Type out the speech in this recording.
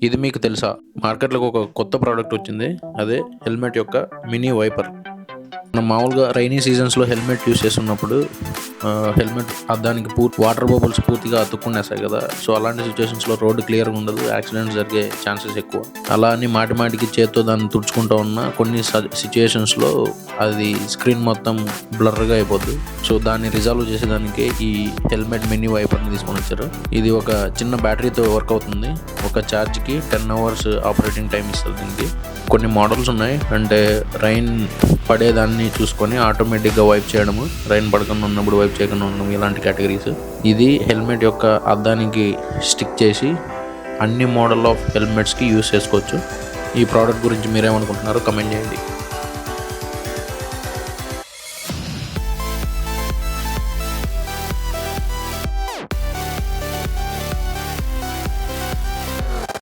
ఇది మీకు తెలుసా? మార్కెట్లోకి ఒక కొత్త ప్రోడక్ట్ వచ్చింది. అదే హెల్మెట్ యొక్క మినీ వైపర్. మనం మామూలుగా రైనీ సీజన్స్లో హెల్మెట్ యూస్ చేస్తున్నప్పుడు హెల్మెట్ అద్దానికి వాటర్ బబుల్స్ పూర్తిగా అతుక్కునేస్తాయి కదా. సో అలాంటి సిచ్యువేషన్స్లో రోడ్డు క్లియర్గా ఉండదు, యాక్సిడెంట్స్ జరిగే ఛాన్సెస్ ఎక్కువ. అలా అని మాటికి చేత్తో దాన్ని తుడుచుకుంటూ ఉన్న కొన్ని సిచ్యువేషన్స్లో అది స్క్రీన్ మొత్తం బ్లర్గా అయిపోద్ది. సో దాన్ని రిజాల్వ్ చేసేదానికి ఈ హెల్మెట్ మినీ వైపర్ని తీసుకొని వచ్చారు. ఇది ఒక చిన్న బ్యాటరీతో వర్క్ అవుతుంది. ఒక ఛార్జ్కి 10 hours ఆపరేటింగ్ టైం ఇస్తుంది దీనికి. కొన్ని మోడల్స్ ఉన్నాయి, అంటే రైన్ పడేదాన్ని చూసుకొని ఆటోమేటిక్గా వైప్ చేయడము, రైన్ పడకుండా ఉన్నప్పుడు వైప్ చేయకుండా ఉండడం, ఇలాంటి కేటగిరీస్. ఇది హెల్మెట్ యొక్క అద్దానికి స్టిక్ చేసి అన్ని మోడల్ ఆఫ్ హెల్మెట్స్కి యూస్ చేసుకోవచ్చు. ఈ ప్రోడక్ట్ గురించి మీరేమనుకుంటున్నారో కమెంట్ చేయండి.